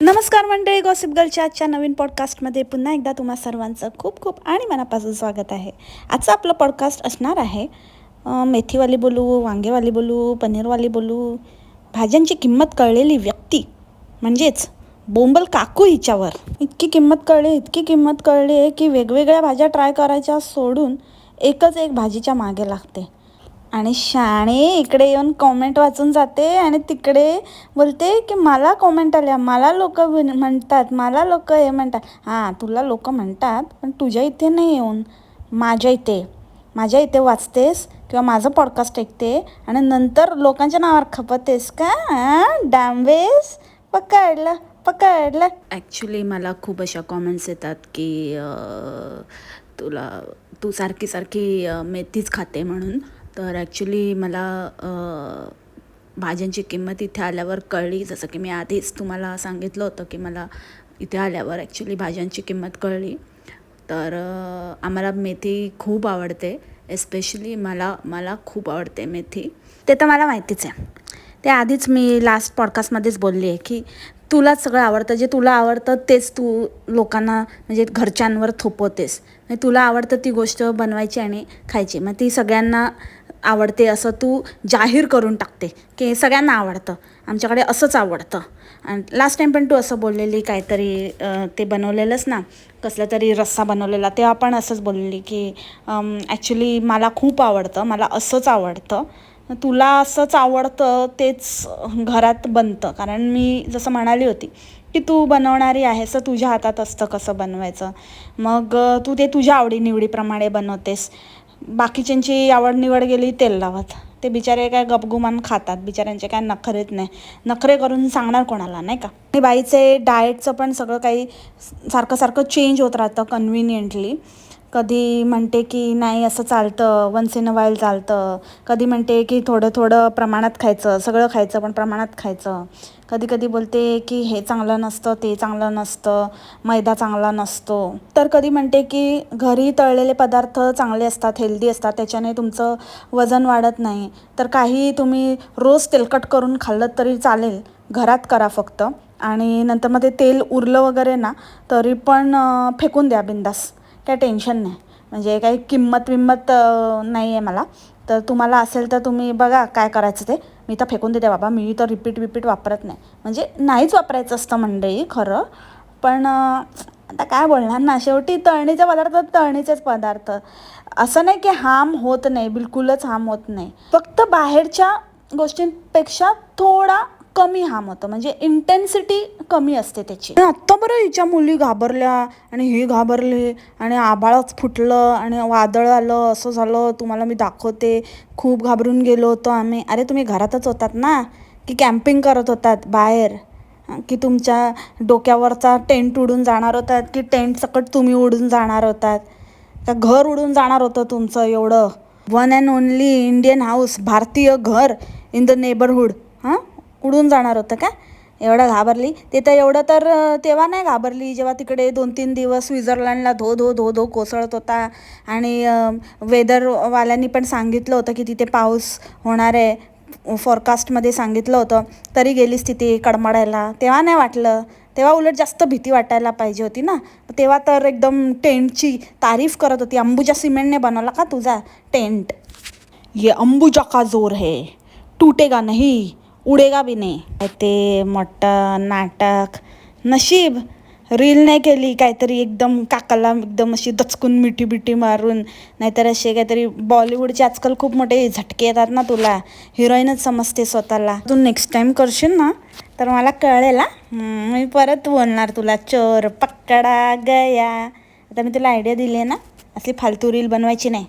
नमस्कार मंडळी, गॉसिप गर्लच्या आजच्या नवीन पॉडकास्टमध्ये पुन्हा एकदा तुम्हा सर्वांचं खूप खूप आणि मनापासून स्वागत आहे. आजचं आपलं पॉडकास्ट असणार आहे मेथीवाली बोलू, वांगेवाली बोलू, पनीरवाली बोलू, भाज्यांची किंमत कळलेली व्यक्ती म्हणजेच बोंबल काकू हिच्यावर. इतकी किंमत कळली आहे की वेगवेगळ्या भाज्या ट्राय करायच्या सोडून एकच एक भाजीच्या मागे लागते. आणि शाणे इकडे येऊन कॉमेंट वाचून जाते आणि तिकडे बोलते की मला कॉमेंट आल्या, मला लोक म्हणतात, मला लोक हे म्हणतात. हां, तुला लोक म्हणतात, पण तुझ्या इथे नाही येऊन माझ्या इथे वाचतेस किंवा माझं पॉडकास्ट ऐकते आणि नंतर लोकांच्या नावावर खपतेस का? डांबेस, पकडलं. ॲक्च्युली मला खूप अशा कॉमेंट्स येतात की तू सारखी मेथीच खाते म्हणून. तर ॲक्च्युली मला भाज्यांची किंमत इथे आल्यावर कळली. जसं की मी आधीच तुम्हाला सांगितलं होतं की मला इथे आल्यावर ॲक्च्युली भाज्यांची किंमत कळली. तर आम्हाला मेथी खूप आवडते. एस्पेशली मला खूप आवडते मेथी. ते तर मला माहितीच आहे. ते आधीच मी लास्ट पॉडकास्टमध्येच बोलली आहे की तुलाच सगळं आवडतं. जे तुला आवडतं तेच तू लोकांना म्हणजे घरच्यांवर थोपवतेस. म्हणजे तुला आवडतं ती गोष्ट बनवायची आणि खायची, मग ती सगळ्यांना आवडते असं तू जाहीर करून टाकते की सगळ्यांना आवडतं, आमच्याकडे असंच आवडतं. आणि लास्ट टाईम पण तू असं बोललेली काहीतरी ते बनवलेलंच ना, कसलं तरी रस्सा बनवलेला, तेव्हा पण असंच बोललेली की ॲक्च्युली मला खूप आवडतं, मला असंच आवडतं. तुला असंच आवडतं तेच घरात बनतं. कारण मी जसं म्हणाली होती की तू बनवणारी आहेस तर तुझ्या हातात असतं कसं बनवायचं. मग तू ते तुझ्या आवडीनिवडीप्रमाणे बनवतेस. बाकीच्यांची आवड निवड गेली तेल लावत. ते बिचारे काय गपगुमान खातात, बिचाऱ्यांचे काय नखरेच नाही. नखरे करून सांगणार कोणाला, नाही का? आणि बाईचे डाएटचं पण सगळं काही सारखं चेंज होत राहतं कन्व्हिनियंटली. कधी म्हणते की नाही असं चालतं, वन्स इन अ वाईल चालतं. कधी म्हणते की थोडं प्रमाणात खायचं, सगळं खायचं पण प्रमाणात खायचं. कधी बोलते की हे चांगलं नसतं, ते चांगलं नसतं, मैदा चांगला नसतो. तर कधी म्हणते की घरी तळलेले पदार्थ चांगले असतात, हेल्दी असतात, त्याच्याने तुमचं वजन वाढत नाही. तर काही तुम्ही रोज तेलकट करून खाल्लं तरी चालेल, घरात करा फक्त. आणि नंतर मग ते तेल उरलं वगैरे ना तरी पण फेकून द्या बिंदास, काय टेन्शन नाही. म्हणजे काही किंमत नाही आहे मला. तर तुम्हाला असेल तर तुम्ही बघा काय करायचं ते. मी तर फेकून देते बाबा, मी तर रिपीट वापरत नाही. म्हणजे नाहीच वापरायचं असतं मंडळी खरं. पण आता काय बोलणार ना, शेवटी तळणीचेच पदार्थ. असं नाही की हार्म होत नाही, बिलकुलच हार्म होत नाही. फक्त बाहेरच्या गोष्टींपेक्षा थोडा कमी हार्म होतं, म्हणजे इंटेन्सिटी कमी असते त्याची. आत्ता बरं हिच्या मुली घाबरल्या आणि हे घाबरले आणि आभाळच फुटलं आणि वादळ आलं, असं झालं, तुम्हाला मी दाखवते. खूप घाबरून गेलो होतो आम्ही. अरे तुम्ही घरातच होतात ना, की कॅम्पिंग करत होतात बाहेर, की तुमच्या डोक्यावरचा टेंट उडून जाणार होतात, की टेंट सकट तुम्ही उडून जाणार होतात, का घर उडून जाणार होतं तुमचं एवढं one and only Indian house, भारतीय घर इन द नेबरहूड, उडून जाणार होतं का? एवढं घाबरली? ते तर एवढं तर तेव्हा नाही घाबरली जेव्हा तिकडे 2-3 दिवस स्वित्झर्लंडला धो कोसळत होता आणि वेदरवाल्यांनी पण सांगितलं होतं की तिथे पाऊस होणार आहे, फॉरकास्टमध्ये सांगितलं होतं, तरी गेलीस तिथे कडमडायला. तेव्हा नाही वाटलं? तेव्हा उलट जास्त भीती वाटायला पाहिजे होती ना. तेव्हा तर एकदम टेंटची तारीफ करत होती. अंबुजा सिमेंटने बनवला का तुझा टेंट? ये अंबुजा का जोर है, टूटेगा नहीं, उडेगा भी नाही. ते मोठं नाटक. नशीब रील नाही केली काहीतरी एकदम काकाला एकदम अशी दचकून मिठी मारून. नाहीतर असे काहीतरी बॉलिवूडचे आजकाल खूप मोठे झटके येतात ना, तुला हिरोईनच समजते स्वतःला. तू नेक्स्ट टाईम करशील ना तर मला कळेल. मी परत बोलणार तुला, चोर पकडा गया. आता मी तुला आयडिया दिली आहे ना, असली फालतू रील बनवायची नाही.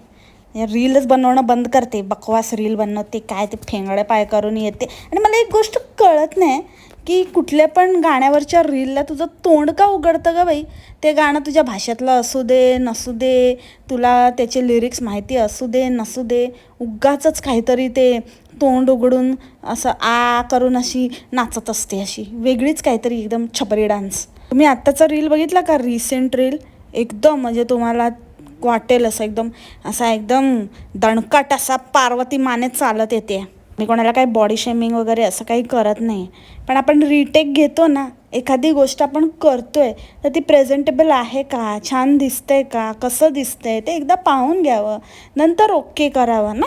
रीलच बनवणं बंद करते, बकवास रील बनवते, काय ते फेंगडे पाय करून येते. आणि मला एक गोष्ट कळत नाही की कुठल्या पण गाण्यावरच्या रीलला तुझं तोंड का उघडतं ग बाई? ते गाणं तुझ्या भाषेतलं असू दे नसू दे, तुला त्याचे लिरिक्स माहिती असू दे नसू दे, उगाचच काहीतरी ते तोंड उघडून असं आ करून अशी नाचत असते, अशी वेगळीच काहीतरी एकदम छपरी डान्स. तुम्ही आत्ताचा रील बघितला का? रिसेंट रील एकदम म्हणजे तुम्हाला वाटेल असं एकदम दणकट असा पार्वती मानेत चालत येते. मी कोणाला काही बॉडी शेमिंग वगैरे असं काही करत नाही, पण आपण रिटेक घेतो ना, एखादी गोष्ट आपण करतोय तर ती प्रेझेंटेबल आहे का, छान दिसतंय का, कसं दिसतंय ते एकदा पाहून घ्यावं, नंतर ओके करावं ना.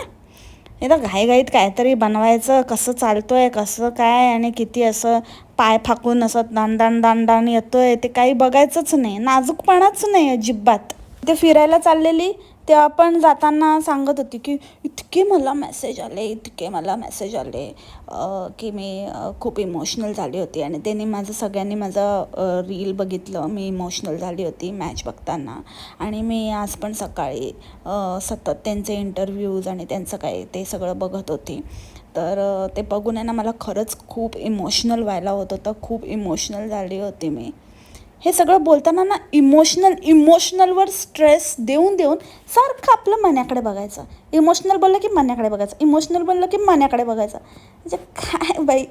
एकदा घाईघाईत काहीतरी बनवायचं, कसं चालतोय कसं काय आणि किती असं पाय फाकून असं दांडाण येतोय ते काही बघायचंच नाही, नाजूकपणाच नाही अजिबात. ते फिरायला चाललेली तेव्हा पण जाताना सांगत होती की इतके मला मेसेज आले, इतके मला मेसेज आले की मी खूप इमोशनल झाली होती. आणि त्यांनी सगळ्यांनी माझं रील बघितलं, मी इमोशनल झाली होती मॅच बघताना. आणि मी आज पण सकाळी सतत त्यांचे इंटरव्ह्यूज आणि त्यांचं काय ते सगळं बघत होती. तर ते बघून आहे ना मला खरंच खूप इमोशनल व्हायला होत होतं, खूप इमोशनल झाली होती मी. हे सगळं बोलताना ना इमोशनलवर स्ट्रेस देऊन सारखं आपलं मनाकडे बघायचं. इमोशनल बोललं की मनाकडे बघायचं, इमोशनल बोललं की मनाकडे बघायचं. म्हणजे काय बाई,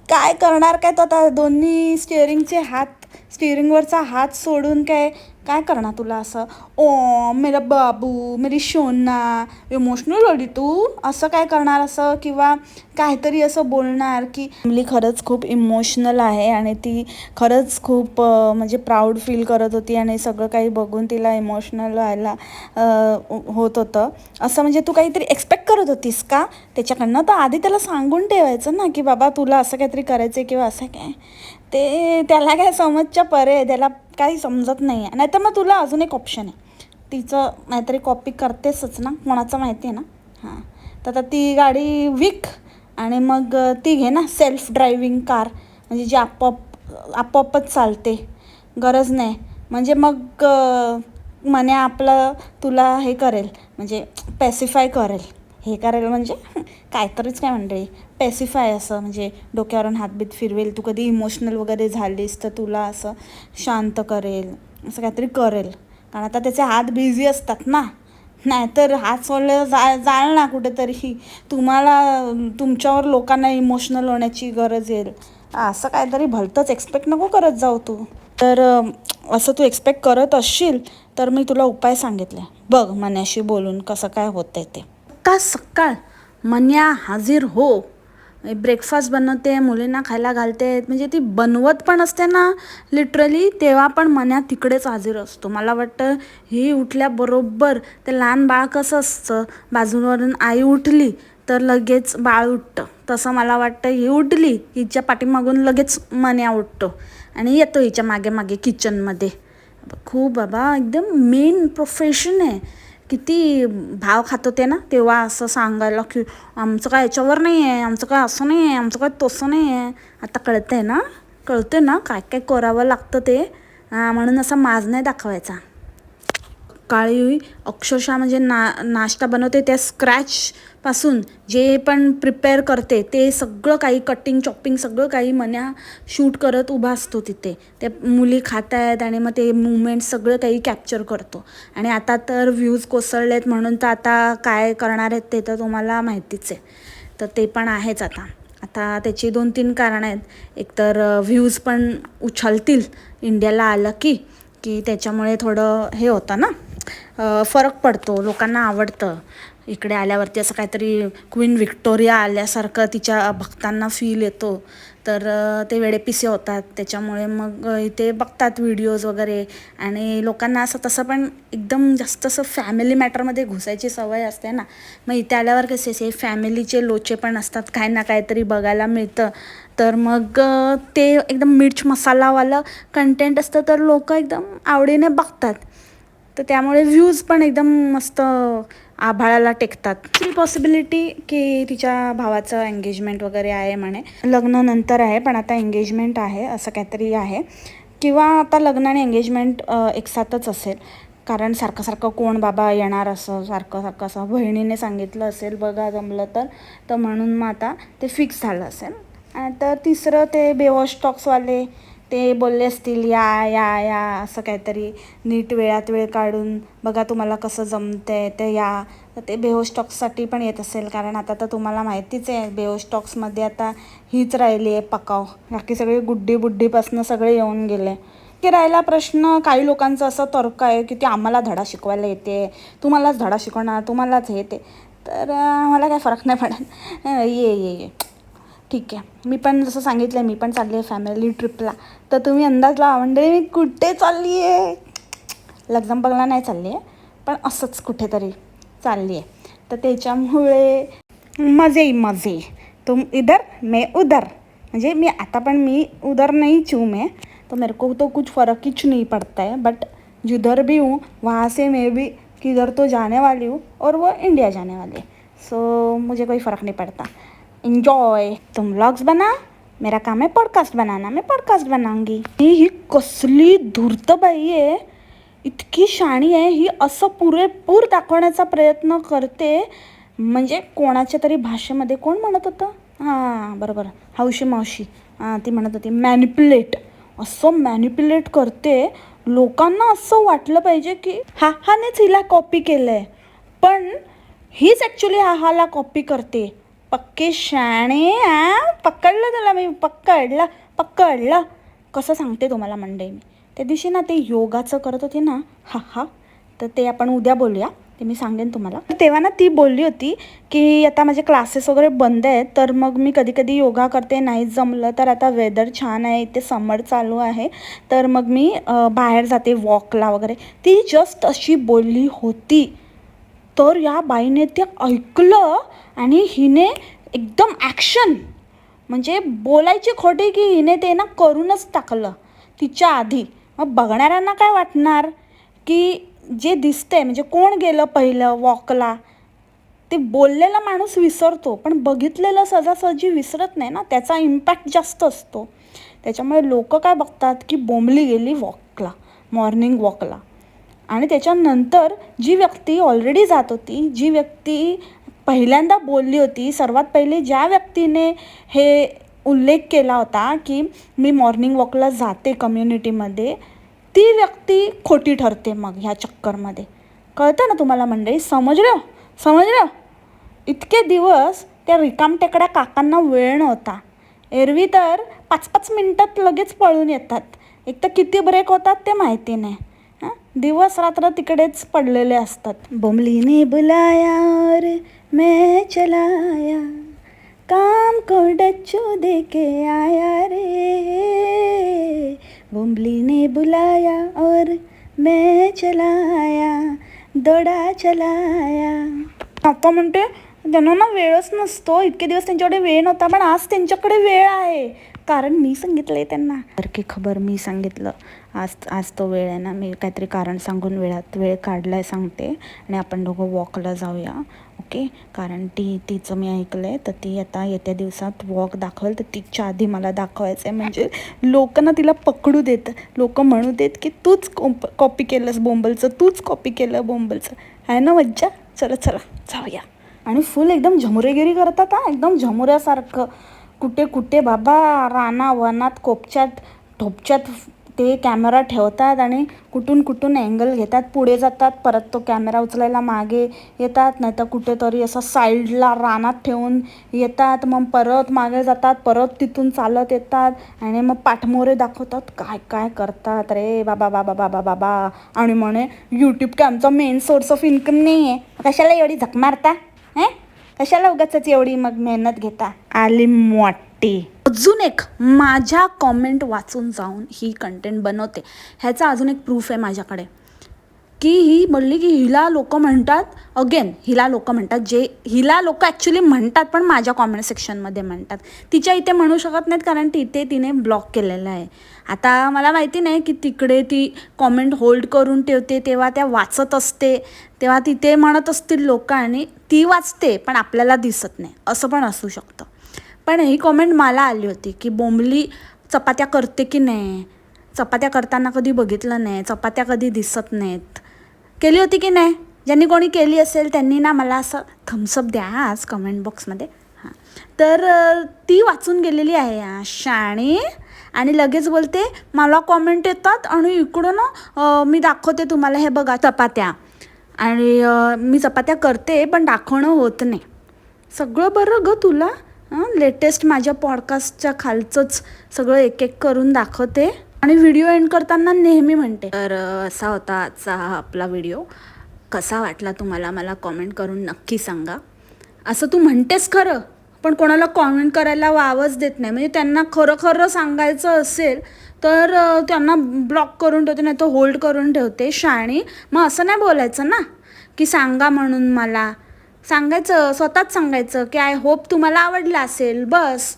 काय करणार काय तो आता. दोन्ही स्टिअरिंगवरचा हात सोडून काय करणार तुला असं. ओ मेरा बाबू, मेरी शोना, इमोशनल झाली तू, असं काय करणार असं. किंवा काहीतरी असं बोलणार की मुली खरंच खूप इमोशनल आहे आणि ती खरंच खूप म्हणजे प्राऊड फील करत होती आणि सगळं काही बघून तिला इमोशनल व्हायला होत होतं. असं म्हणजे तू काहीतरी एक्सपेक्ट करत होतीस का त्याच्याकडनं, तर आधी त्याला सांगून ठेवायचं ना की बाबा तुला असं काहीतरी करायचं आहे किंवा असं काय. ते त्याला काय समजच्या परे, त्याला काही समजत नाही आहे. नाहीतर मग तुला अजून एक ऑप्शन आहे, तिचं नाहीतरी कॉपी करतेसच ना, कोणाचं माहिती आहे ना. हां, तर आता ती गाडी विक आणि मग ती घे ना सेल्फ ड्रायव्हिंग कार, म्हणजे जी आपोआपच चालते, गरज नाही. म्हणजे मग मने आपलं तुला हे करेल, म्हणजे पॅसिफाय करेल. हे करेल म्हणजे काहीतरीच काय म्हणते, पॅसिफाय असं म्हणजे डोक्यावरून हातबीत फिरवेल. तू कधी इमोशनल वगैरे झालीस तर तुला असं शांत करेल, असं काहीतरी करेल. कारण आता त्याचे हात बिझी असतात ना, नाहीतर हात सोडले जाल ना कुठेतरी, तुमच्यावर लोकांना इमोशनल होण्याची गरज येईल. असं काहीतरी भलतंच एक्सपेक्ट नको करत जाऊ तू. तर असं तू एक्सपेक्ट करत असशील तर मी तुला उपाय सांगितले, बघ मन्याशी बोलून कसं काय होतंय ते. सकाळ मन्या हाजीर हो. ब्रेकफास्ट बनवते, मुलींना खायला घालते, म्हणजे ती बनवत पण असते ना लिटरली, तेव्हा पण मन्या तिकडेच हाजीर असतो. मला वाटतं ही उठल्याबरोबर ते लहान बाळ कसं असतं, बाजूवरून आई उठली तर लगेच बाळ उठतं, तसं मला वाटतं ही उठली हिच्या पाठीमागून लगेच मन्या उठतो आणि येतो हिच्या मागे मागे किचनमध्ये. खूप बाबा एकदम मेन प्रोफेशन आहे. किती भाव खातो ते ना तेव्हा असं सांगायला की आमचं काय याच्यावर नाही आहे, आमचं काय असं नाही आहे, आमचं काय तसं नाही आहे. आता कळते ना काय काय करावं लागतं ते. म्हणून असा माज नाही दाखवायचा. काळी अक्षरशः म्हणजे नाश्ता बनवते त्या स्क्रॅचपासून जे पण प्रिपेअर करते ते सगळं काही कटिंग चॉपिंग सगळं काही मन्या शूट करत उभा असतो तिथे. त्या मुली खात आहेत आणि मग ते मुवमेंट सगळं काही कॅप्चर करतो. आणि आता तर व्ह्यूज कोसळलेत म्हणून तर आता काय करणार आहेत ते तर तुम्हाला माहितीच आहे. तर ते पण आहेच आता त्याची 2-3 कारणं आहेत. एकतर व्ह्यूज पण उछलतील इंडियाला आलं की त्याच्यामुळे थोडं हे होतं ना, फरक पडतो, लोकांना आवडतं. इकडे आल्यावरती असं काहीतरी क्वीन व्हिक्टोरिया आल्यासारखं तिच्या भक्तांना फील येतो. तर ते वेडेपिसे होतात, त्याच्यामुळे मग इथे बघतात व्हिडिओज वगैरे. आणि लोकांना असं तसं पण एकदम जास्त असं फॅमिली मॅटरमध्ये घुसायची सवय असते ना, मग इथे आल्यावर कसे फॅमिलीचे लोचे पण असतात, काय ना काहीतरी बघायला मिळतं. तर मग ते एकदम मिर्च मसालावालं कंटेंट असतं तर लोक एकदम आवडीने बघतात. तर त्यामुळे व्ह्यूज पण एकदम मस्त आभाळाला टेकतात. दुसरी पॉसिबिलिटी की तिच्या भावाचं एंगेजमेंट वगैरे आहे म्हणे, लग्न नंतर आहे पण आता एंगेजमेंट आहे असं काहीतरी आहे. किंवा आता लग्न आणि एंगेजमेंट एकसाथच असेल, कारण सारखं कोण बाबा येणार असं सारखं असं बहिणीने सांगितलं असेल बघा जमलं तर म्हणून मग आता ते फिक्स झालं असेल. तर तिसरं ते बेवॉश टॉक्सवाले ते बोलले असतील या असं काहीतरी नीट वेळात वेळ काढून बघा तुम्हाला कसं जमतंय ते या. तर ते बेहोश टॉक्ससाठी पण येत असेल, कारण आता तर तुम्हाला माहितीच आहे बेहोश टॉक्समध्ये आता हीच राहिली आहे पकाव, बाकी सगळे बुड्डीपासून सगळे येऊन गेले. की राहिला प्रश्न काही लोकांचा असा तर्क आहे की ती आम्हाला धडा शिकवायला येते, तुम्हालाच धडा शिकवणार, तुम्हालाच हे ते. तर मला काय फरक नाही पडत, ये ठीक आहे, मी पण जसं सांगितलं आहे, मी पण चालली आहे फॅमिली ट्रिपला. तर तुम्ही अंदाज लावा म्हणजे मी कुठे चालली आहे. लक्झमबर्गला नाही चालली आहे, पण असंच कुठेतरी चालली आहे. तर त्याच्यामुळे मजे तुम इधर मैं उधर, म्हणजे मी आता पण मी उधर नहीं हूँ मैं, तो मेरे को तो कुछ फ़र्क ही नहीं पड़ता है. बट जिधर भी हूँ वहाँ से मैं भी किधर तो जाने वाली हूँ और वो इंडिया जाने वाली है. सो मुझे कोई फ़र्क नहीं पड़ता. एन्जॉय. तुम व्लॉग्स बना, मेरा काम है पॉडकास्ट बनाना, मैं पॉडकास्ट बनाऊंगी. ही कसली धूर्त बाई आहे, इतकी शाणी आहे ही, असं पुरेपूर दाखवण्याचा प्रयत्न करते. म्हणजे कोणाच्या तरी भाषेमध्ये कोण म्हणत होतं, हां बरोबर, हौशी मावशी, हां ती म्हणत होती मॅनिप्युलेट. असं मॅनिप्युलेट करते, लोकांना असं वाटलं पाहिजे की हानेच हिला कॉपी केलं आहे, पण हीच ॲक्च्युली हाला कॉपी करते. पक्के शाणे. पकडलं त्याला मी, पकडलं. कसं सांगते तुम्हाला मंडळी, मी त्या दिवशी ना ते योगाचं करत होती ना, तर ते आपण उद्या बोलूया, ते मी सांगेन तुम्हाला. तेव्हा ना ती बोलली होती की आता माझे क्लासेस वगैरे बंद आहेत, तर मग मी कधी कधी योगा करते, नाही जमलं तर आता वेदर छान आहे, इथे समर चालू आहे, तर मग मी बाहेर जाते वॉकला वगैरे. ती जस्ट अशी बोलली होती, तर या बाईने ते ऐकलं आणि हिने एकदम ॲक्शन, म्हणजे बोलायची खोटी की हिने ते ना करूनच टाकलं तिच्या आधी. मग बघणाऱ्यांना काय वाटणार की जे दिसतंय, म्हणजे कोण गेलं पहिलं वॉकला, ते बोललेला माणूस विसरतो, पण बघितलेलं सहजासहजी विसरत नाही ना, त्याचा इम्पॅक्ट जास्त असतो. त्याच्यामुळे लोक काय बघतात की बोंबली गेली वॉकला, मॉर्निंग वॉकला. आणि त्याच्यानंतर जी व्यक्ती ऑलरेडी जात होती, जी व्यक्ती पहिल्यांदा बोलली होती, सर्वात पहिले ज्या व्यक्तीने हे उल्लेख केला होता की मी मॉर्निंग वॉकला जाते कम्युनिटीमध्ये, ती व्यक्ती खोटी ठरते मग ह्या चक्करमध्ये. कळतं ना तुम्हाला मंडळी, समजलं. इतके दिवस त्या रिकामटेकड्या काकांना वेळ नव्हता. एरवी तर 5-5 मिनटात लगेच पळून येतात, एक तर किती ब्रेक होतात ते माहिती नाही. दिवस रात्र तिकडेच पडलेले असतात. बोंबलीने बुलाया और मैं चलाया, काम को डच्चू दे के आया रे. बोंबलीने बुलाया और मैं चलाया, दौड़ा चलाया. आता म्हणते त्यांना ना वेळच नसतो, इतके दिवस त्यांच्याकडे वेळ नव्हता, पण आज त्यांच्याकडे वेळ आहे, कारण मी सांगितलं आहे त्यांना. की खबर मी सांगितलं, आज तो वेळ आहे ना, मी काहीतरी कारण सांगून वेळ काढला आहे सांगते, आणि आपण दोघं वॉकला जाऊया, ओके. कारण तिचं मी ऐकलं आहे, तर ती आता येत्या दिवसात वॉक दाखवेल, तर तिच्या आधी मला दाखवायचं आहे, म्हणजे लोक ना तिला पकडू देत, लोक म्हणू देत की तूच कॉपी केलंस बोंबलचं, आहे ना मज्जा. चला जाऊया. आणि फुल एकदम झमुरेगिरी करतात, एकदम झमुऱ्यासारखं. कुठे बाबा, राना वनात कोपच्यात ढोपच्यात ते कॅमेरा ठेवतात आणि कुठून अँगल घेतात, पुढे जातात, परत तो कॅमेरा उचलायला मागे येतात, नाही तर कुठेतरी असं साईडला रानात ठेवून येतात, मग परत मागे जातात, परत तिथून चालत येतात आणि मग पाठमोरे दाखवतात, काय करतात रे बाबा. आणि म्हणे यूट्यूब काय आमचा मेन सोर्स ऑफ इन्कम नाही आहे, कशाला एवढी झक मारता, कशाला उगाचच एवढी मग मेहनत घेता. आली मोठी. अजून एक माझ्या कॉमेंट वाचून जाऊन ही कंटेंट बनवते, ह्याचा अजून एक प्रूफ आहे माझ्याकडे, की ही बोलली की हिला लोक म्हणतात, हिला लोक ॲक्च्युली म्हणतात, पण माझ्या कॉमेंट सेक्शनमध्ये म्हणतात. तिच्या इथे म्हणू शकत नाहीत, कारण तिने ब्लॉक केलेलं आहे. आता मला माहिती नाही की तिकडे ती कॉमेंट होल्ड करून ठेवते, तेव्हा त्या वाचत असते, तेव्हा तिथे म्हणत असतील लोक आणि ती वाचते, पण आपल्याला दिसत नाही, असं पण असू शकतं. पण ही कॉमेंट मला आली होती की बोंबली चपात्या करते की नाही, चपात्या करताना कधी बघितलं नाही, चपात्या कधी दिसत नाहीत, केली होती की नाही. ज्यांनी कोणी केली असेल त्यांनी ना मला असं थम्सअप द्या आज कमेंट बॉक्समध्ये. तर ती वाचून गेलेली आहे शाणी, आणि लगेच बोलते मला कॉमेंट येतात आणि इकडं ना मी दाखवते तुम्हाला, हे बघा चपात्या, आणि मी चपात्या करते पण दाखवणं होत नाही. सगळं बरं गं तुला, लेटेस्ट माझ्या पॉडकास्टच्या खालचंच सगळं एक करून दाखवते, आणि व्हिडिओ एंड करताना नेहमी म्हणते. तर असा होता आजचा हा आपला व्हिडिओ. कसा वाटला तुम्हाला मला कॉमेंट करून नक्की सांगा. असं तू म्हणतेस खरं, पण कोणाला कॉमेंट करायला वावच देत नाही. म्हणजे त्यांना खरं खरं सांगायचं असेल तर त्यांना ब्लॉक करून ठेवते, नाही तर होल्ड करून ठेवते शाणी. मग असं नाही बोलायचं ना की सांगा म्हणून मला. सांगायचं, स्वतःच सांगायचं की आय होप तुम्हाला आवडला असेल, बस.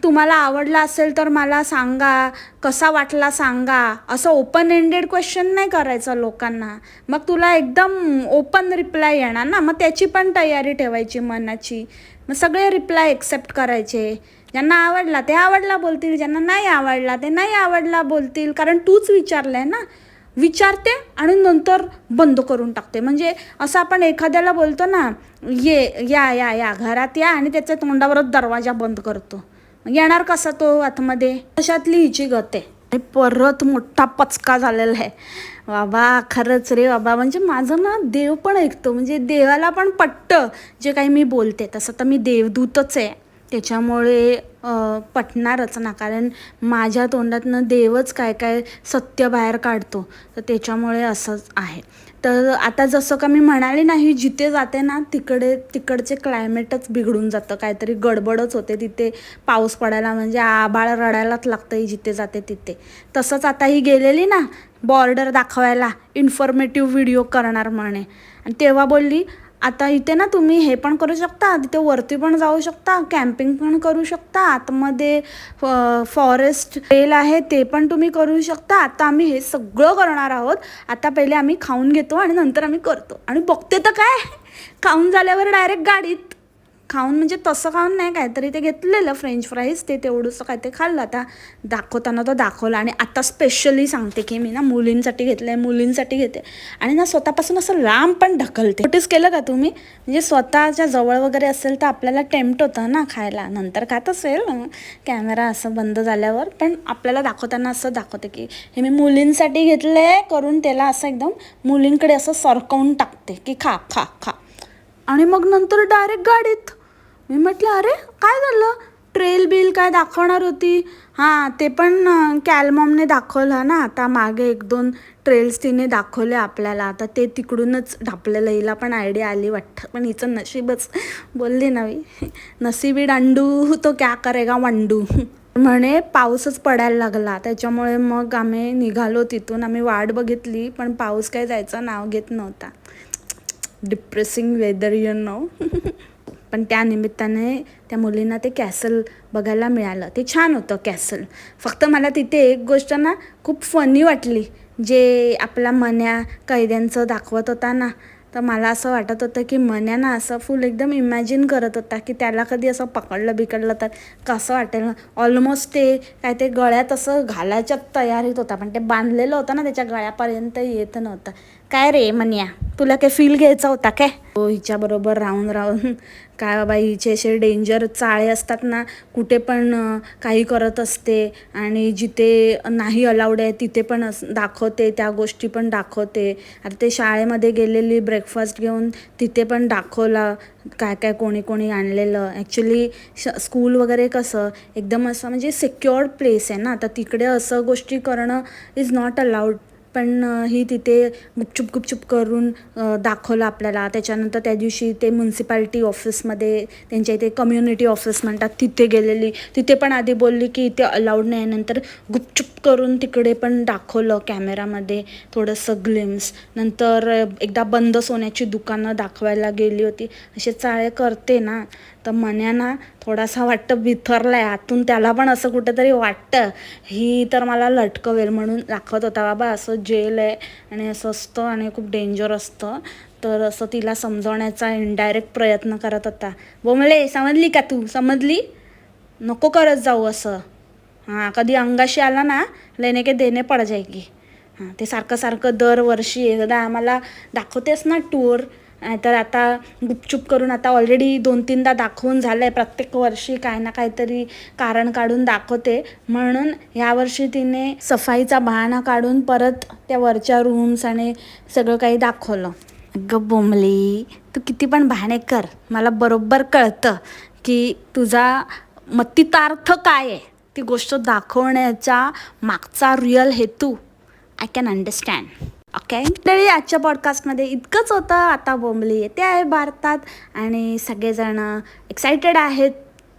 तुम्हाला आवडला असेल तर मला सांगा, कसा वाटला सांगा. असं ओपन एंडेड क्वेश्चन नाही करायचं लोकांना. मग तुला एकदम ओपन रिप्लाय येणार ना, मग त्याची पण तयारी ठेवायची मनाची. मग सगळे रिप्लाय एक्सेप्ट करायचे. ज्यांना आवडला ते आवडला बोलतील, ज्यांना नाही आवडला ते नाही आवडला बोलतील. कारण तूच विचारलं आहे ना. विचारते आणि नंतर बंद करून टाकते. म्हणजे असं आपण एखाद्याला बोलतो ना, या घरात या, आणि त्याच्या तोंडावरच दरवाजा बंद करतो. येणार कसा तो आतमध्ये. तशातली हिची गत आहे. आणि परत मोठा पचका झालेला आहे बाबा. खरंच रे बाबा, म्हणजे माझं ना देव पण ऐकतो. म्हणजे देवाला पण पटतं जे काही मी बोलते. तसं तर मी देवदूतच आहे, त्याच्यामुळे पटणारच ना. कारण माझ्या तोंडातनं देवच काय काय सत्य बाहेर काढतो. तर त्याच्यामुळे असंच आहे. तर आता जसं का मी म्हणाले नाही, जिथे जाते ना तिकडचे क्लायमेटच बिघडून जातं. काहीतरी गडबडच होते तिथे. पाऊस पडायला म्हणजे आभाळ रडायलाच लागतं जिथे जाते तिथे. तसंच आता ही गेलेली ना बॉर्डर दाखवायला, इन्फॉर्मेटिव्ह व्हिडिओ करणार म्हणे. आणि तेव्हा बोलली आता इथे ना तुम्ही हे पण करू शकता, तिथे वरती पण जाऊ शकता, कॅम्पिंग पण करू शकता, आतमध्ये फॉरेस्ट ट्रेल आहे ते पण तुम्ही करू शकता. आता आम्ही हे सगळं करणार आहोत. आता पहिले आम्ही खाऊन घेतो आणि नंतर आम्ही करतो. आणि बघते तर काय, खाऊन झाल्यावर डायरेक्ट गाडीत. खाऊन म्हणजे तसं खाऊन नाही, काहीतरी ते घेतलेलं फ्रेंच फ्राईज, ते तेवढंसं काय ते खाल्लं. आता दाखवताना तो दाखवला. आणि आता स्पेशली सांगते की मी ना मुलींसाठी घेतलं आहे, मुलींसाठी घेते. आणि ना स्वतःपासून असं लांब पण ढकलते. नोटीस केलं का तुम्ही? म्हणजे स्वतःच्या जवळ वगैरे असेल तर आपल्याला टेम्प्ट होतं ना खायला. नंतर खात असेल कॅमेरा असं बंद झाल्यावर, पण आपल्याला दाखवताना असं दाखवते की हे मी मुलींसाठी घेतलं आहे करून. त्याला असं एकदम मुलींकडे असं सरकवून टाकते की खा खा खा. आणि मग नंतर डायरेक्ट गाडीत. मी म्हटलं अरे काय झालं, ट्रेल बिल काय दाखवणार होती. हां, ते पण कॅलमॉमने दाखवलं ना. आता मागे 1-2 ट्रेल्स तिने दाखवले आपल्याला. आता ते तिकडूनच ढापलेलं. हिला पण आयडिया आली वाटतं. पण हिचं नशीबच, बोलली ना मी, नसीबी डांडू तो क्या करेगा वांडू. म्हणे पाऊसच पडायला लागला, त्याच्यामुळे मग आम्ही निघालो तिथून. आम्ही वाट बघितली पण पाऊस काय जायचं नाव घेत नव्हता. Depressing whether you know. पण त्या निमित्ताने त्या मुलींना ते कॅसल बघायला मिळालं. ते छान होतं कॅसल. फक्त मला तिथे एक गोष्ट ना खूप फनी वाटली, जे आपला मन्या कैद्यांचं दाखवत होता ना. तर मला असं वाटत होतं की मन्या ना असं फुल एकदम इमॅजिन करत होता की त्याला कधी असं पकडलं बिकडलं तर कसं वाटेल ना. ऑलमोस्ट ते काय ते गळ्यात असं घालायच्या तयारीत होता, पण ते बांधलेलं होतं ना त्याच्या गळ्यापर्यंत येत नव्हतं. काय रे मन्या, तुला काय फील घ्यायचा होता काय? हो, हिच्याबरोबर राहून राहून काय बाबा, हिचे असे डेंजर चाळे असतात ना. कुठे पण काही करत असते. आणि जिथे नाही अलाउड आहे तिथे पण दाखवते, त्या गोष्टी पण दाखवते. आता ते शाळेमध्ये गेलेली ब्रेकफास्ट घेऊन तिथे पण दाखवला काय काय कोणी कोणी आणलेलं. ॲक्च्युली स्कूल वगैरे कसं एकदम असं म्हणजे सिक्युअर्ड प्लेस आहे ना. तर तिकडे असं गोष्टी करणं इज नॉट अलाउड. पण ही तिथे गुपचूप करून दाखवलं आपल्याला. त्याच्यानंतर त्या दिवशी ते म्युन्सिपाल्टी ऑफिसमध्ये, त्यांच्या इथे कम्युनिटी ऑफिस म्हणतात, तिथे गेलेली. तिथे पण आधी बोलली की इथे अलाउड नाही. नंतर गुपचूप करून तिकडे पण दाखवलं कॅमेरामध्ये थोडंसं ग्लिम्स. नंतर एकदा बंद सोन्याची दुकानं दाखवायला गेली होती. असे चाळे करते ना. तर मन्याना थोडासा वाटतं बिथरला आहे आतून. त्याला पण असं कुठेतरी वाटतं ही तर मला लटकवेल, म्हणून दाखवत होता बाबा असं जेल आहे आणि असं असतं आणि खूप डेंजर असतं. तर असं तिला समजवण्याचा इनडायरेक्ट प्रयत्न करत होता. बोमले, समजली का तू? समजली? नको करत जाऊ असं. हां, कधी अंगाशी आला ना लेने के देणे पड जाएगी. हां, ते सारखं दरवर्षी एकदा आम्हाला दाखवतेस ना टूर. नाहीतर आता गुपचूप करून आता ऑलरेडी 2-3दा दाखवून झालं आहे. प्रत्येक वर्षी काय ना काहीतरी कारण काढून दाखवते. म्हणून यावर्षी तिने सफाईचा बहाणा काढून परत त्या वरच्या रूम्स आणि सगळं काही दाखवलं. अगं बोंबली, तू किती पण बहाणे कर, मला बरोबर कळतं की तुझा मतितार्थ काय आहे. ती गोष्ट दाखवण्याचा मागचा रिअल हेतू आय कॅन अंडरस्टँड. ओके, तरी आजच्या पॉडकास्टमध्ये इतकंच होतं. आता बोंबली येते आहे भारतात आणि सगळेजण एक्सायटेड आहेत.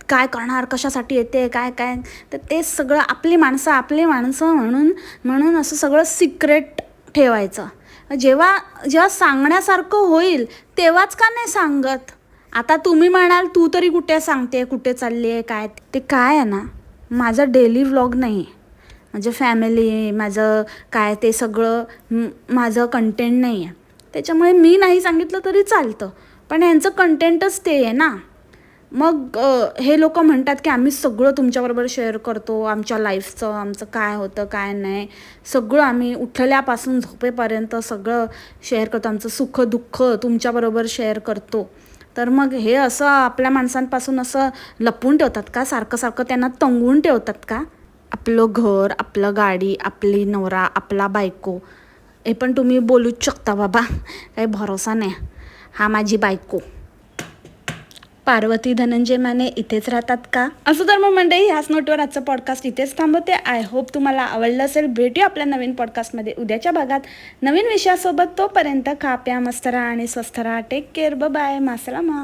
काय करणार, कशासाठी येते, काय काय, तर ते सगळं आपली माणसं म्हणून असं सगळं सिक्रेट ठेवायचं. जेव्हा सांगण्यासारखं होईल तेव्हाच का नाही सांगत. आता तुम्ही म्हणाल तू तरी कुठे सांगते, कुठे चालली आहे, काय ते काय आहे ना, माझा डेली व्लॉग नाही आहे, माझं फॅमिली, माझं काय ते सगळं माझं कंटेंट नाही आहे. त्याच्यामुळे मी नाही सांगितलं तरी चालतं, पण यांचं कंटेंटच ते आहे ना. मग हे लोक म्हणतात की आम्ही सगळं तुमच्याबरोबर शेअर करतो, आमच्या लाईफचं, आमचं काय होतं काय नाही, सगळं आम्ही उठल्यापासून झोपेपर्यंत सगळं शेअर करतो, आमचं सुख दुःख तुमच्याबरोबर शेअर करतो. तर मग हे असं आपल्या माणसांपासून असं लपवून ठेवतात का, सारखं त्यांना तंगवून ठेवतात का. आपलं घर, आपलं गाडी, आपली नवरा, आपला बायको, हे पण तुम्ही बोलूच शकता बाबा, काही भरोसा नाही. हा माझी बायको पार्वती धनंजय माने इथेच राहतात का. असं तर मग मंडळी, ह्याच नोटवर आजचं पॉडकास्ट इथेच थांबवते. आय होप तुम्हाला आवडलं असेल. भेटूया आपल्या नवीन पॉडकास्टमध्ये उद्याच्या भागात नवीन विषयासोबत. तोपर्यंत खा प्या मस्त राहा आणि स्वस्थ राहा. Take care, bye, मासलामा.